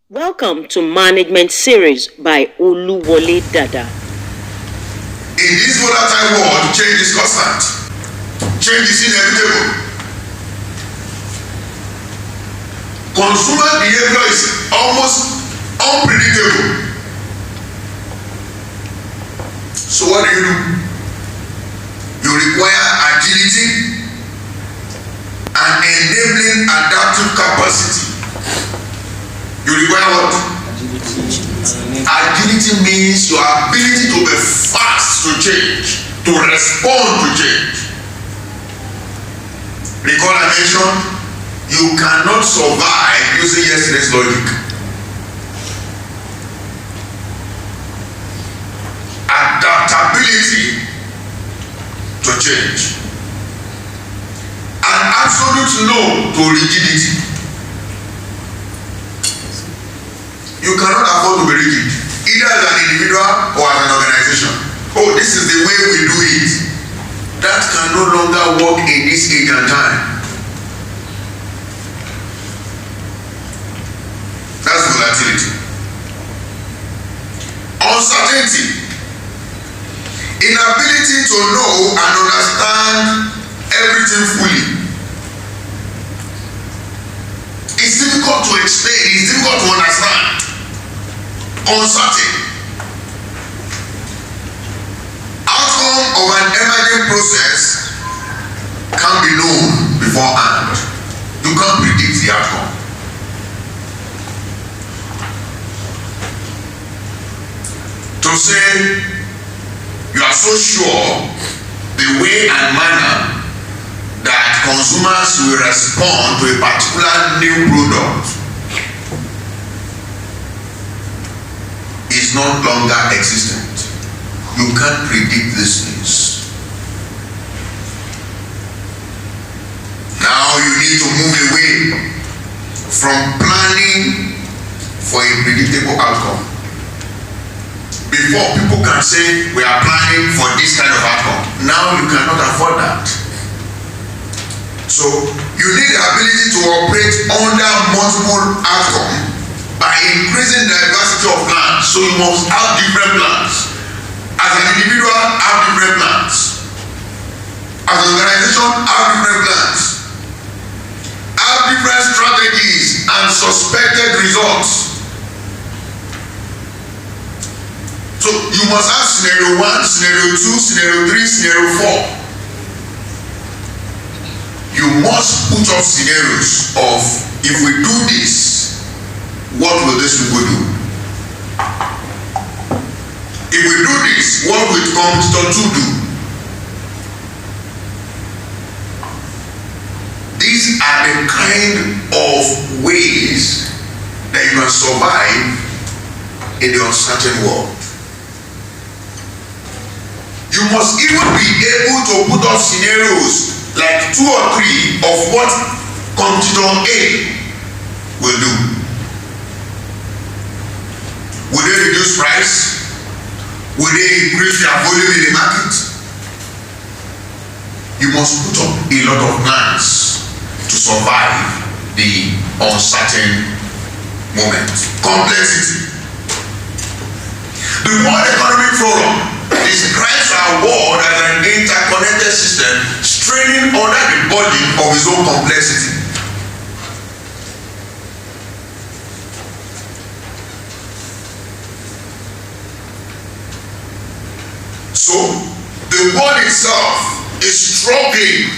Welcome to Management Series by Oluwole Dada. In this volatile world, change is constant. Change is inevitable. Consumer behavior is almost unpredictable. So what do? You require agility and enabling adaptive capacity. You require what? Agility means your ability to be fast to change, to respond to change. Recall I mentioned, you cannot survive using yesterday's logic. Adaptability to change. An absolute no to rigidity. You cannot afford to be rigid, either as an individual or as an organization. Oh, this is the way we do it. That can no longer work in this age and time. That's volatility. Uncertainty. Inability to know and understand everything fully. It's difficult to explain, it's difficult to understand. Uncertain. Outcome of an emergent process can be known beforehand. You can't predict the outcome. To say you are so sure the way and manner that consumers will respond to a particular new product is no longer existent. You can't predict these things. Now you need to move away from planning for a predictable outcome. Before, people can say we are planning for this kind of outcome. Now you cannot afford that. So you need the ability to operate under multiple outcomes by increasing diversity of plans. So you must have different plans. As an individual, have different plans. As an organization, have different plans. Have different strategies and suspected results. So you must have scenario 1, scenario 2, scenario 3, scenario 4. You must put up scenarios of, if we do this, what will this people do? If we do this, what will competitor 2 do? These are the kind of ways that you can survive in the uncertain world. You must even be able to put up scenarios like 2 or 3 of what competitor A will do. Will they reduce price? Will they increase their volume in the market? You must put up a lot of plans to survive the uncertain moment. Complexity. The World Economic Forum describes our world as an interconnected system straining under the burden of its own complexity. So, the world itself is struggling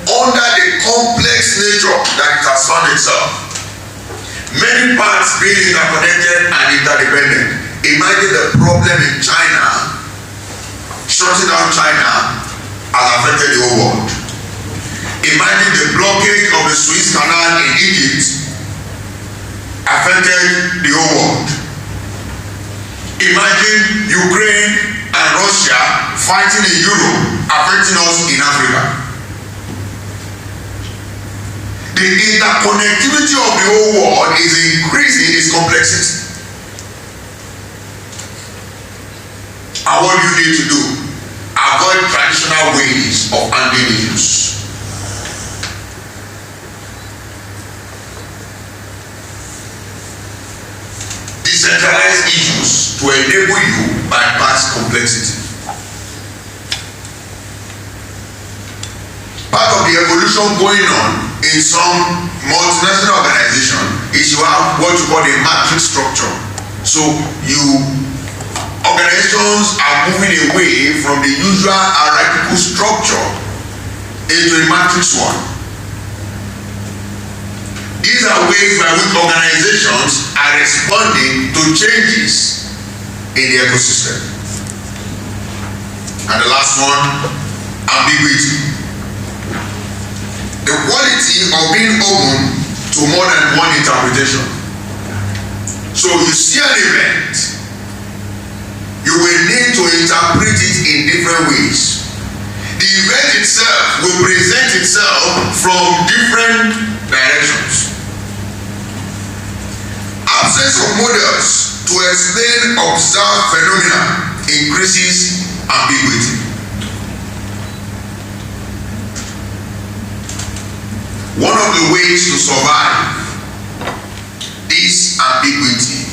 under the complex nature that it has found itself. Many parts being interconnected and interdependent. Imagine the problem in China. Shutting down China has affected the whole world. Imagine the blockade of the Suez Canal in Egypt affected the whole world. Imagine Ukraine and Russia fighting in Europe, affecting us in Africa. The interconnectivity of the whole world is increasing its complexity. And what do you need to do? Avoid traditional ways of handling issues. decentralized issues to enable you bypass complexity. Part of the evolution going on in some multinational organization is you have what you call a matrix structure. So organizations are moving away from the usual hierarchical structure into a matrix one. These are ways by which organizations are responding to changes in the ecosystem. And the last one, ambiguity. The quality of being open to more than one interpretation. So you see an event, you will need to interpret it in different ways. The event itself will present itself from different directions. Absence of models to explain observed phenomena increases ambiguity. One of the ways to survive this ambiguity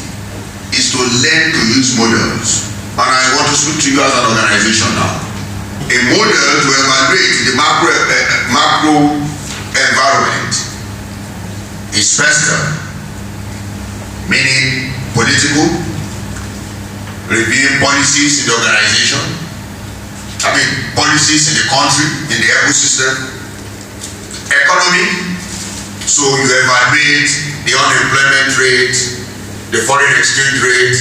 is to learn to use models. And I want to speak to you as an organization now. A model to evaluate the macro environment is personal, meaning political, reviewing policies in the organization, policies in the country, in the ecosystem. Economy, so you evaluate the unemployment rate, the foreign exchange rate,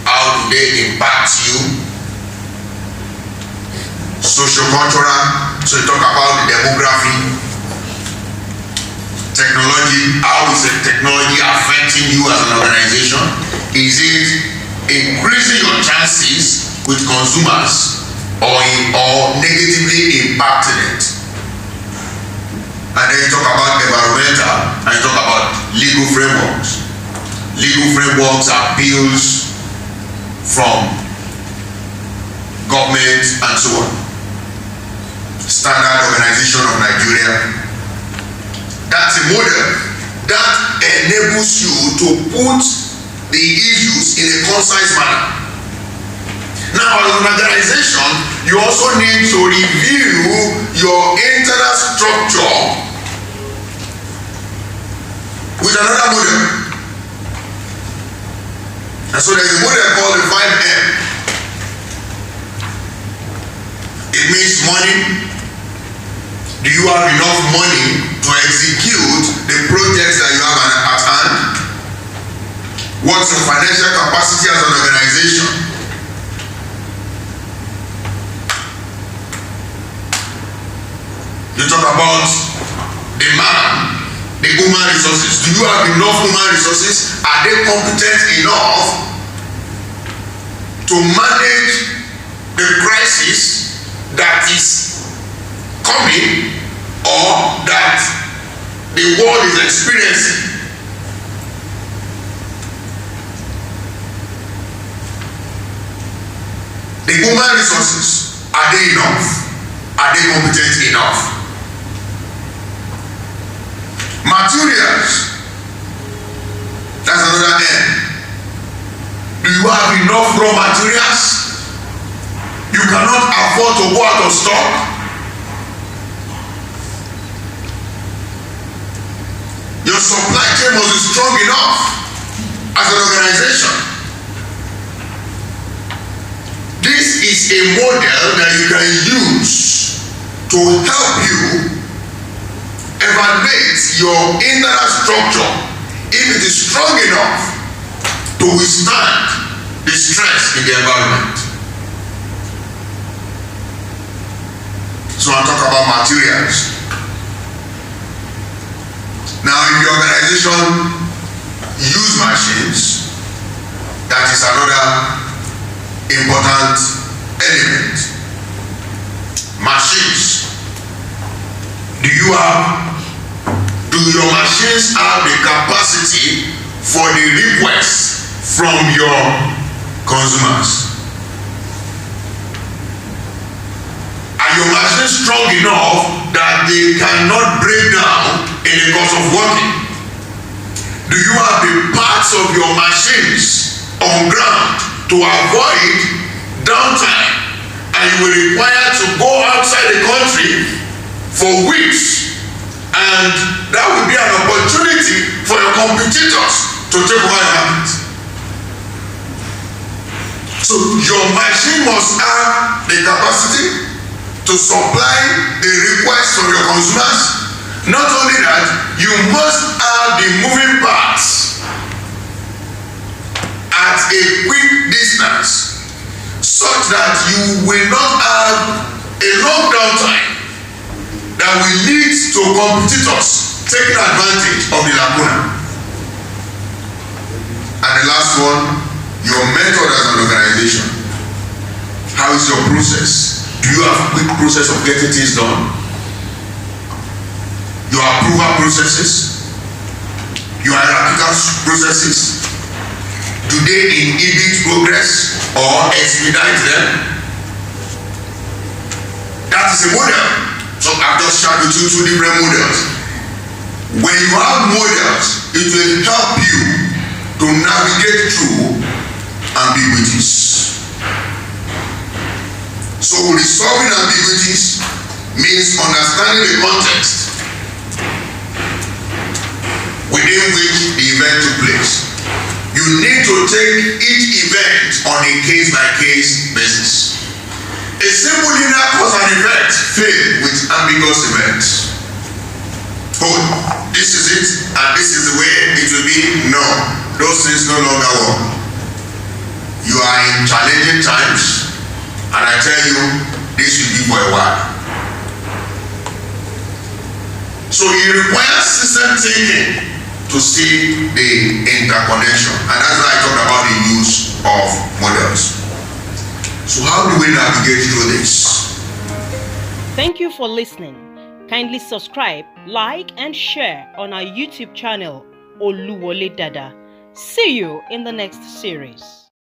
how do they impact you. Socio-cultural, so you talk about the demography. Technology, how is the technology affecting you as an organization? Is it increasing your chances with consumers or negatively impacting it? And then you talk about environmental, and you talk about legal frameworks. Legal frameworks are bills from government and so on. Standard Organization of Nigeria. That's a model that enables you to put the issues in a concise manner. Now, as an organization, you also need to review your internal structure with another model. And so there's a model called the 5M. It means money. Do you have enough money to execute the projects that you have at hand? What's your financial capacity as an organization? You talk about the man, the human resources. Do you have enough human resources? Are they competent enough to manage the crisis that is coming or that the world is experiencing? The human resources, are they enough? Are they competent enough? Materials, that's another end. Do you have enough raw materials? You cannot afford to go out of stock. Your supply chain must be strong enough as an organization. This is a model that you can use to help you evaluate your internal structure if it is strong enough to withstand the stress in the environment. So I'll talk about materials. Now, if the organization use machines, that is another important element. Machines. Do your machines have the capacity for the request from your consumers? Are your machines strong enough that they cannot break down in the course of working? Do you have the parts of your machines on ground to avoid downtime, and you will require to go outside the country for weeks, and that will be an opportunity for your competitors to take over your market. So your machine must have the capacity to supply the request from your consumers. Not only that, you must have the moving parts at a quick distance, such that you will not have a long downtime that will lead to competitors taking advantage of the lacuna. And the last one, your method as an organization. How is your process? Do you have a quick process of getting things done? Your approval processes? Your hierarchical processes? Do they inhibit progress or expedite them? That is a model. So I've just shared with you two different models. When you have models, it will help you to navigate through ambiguities. So resolving ambiguities means understanding the context within which the event took place. You need to take each event on a case-by-case basis. A simple linear cause and effect failed with ambiguous events. Oh, this is it and this is the way it will be. No, those things no longer work. You are in challenging times, and I tell you, this will be for a while. So it requires system thinking to see the interconnection, and that's why I talked about the use of models. So how do we navigate through this? Thank you for listening. Kindly subscribe, like, and share on our YouTube channel, Oluwole Dada. See you in the next series.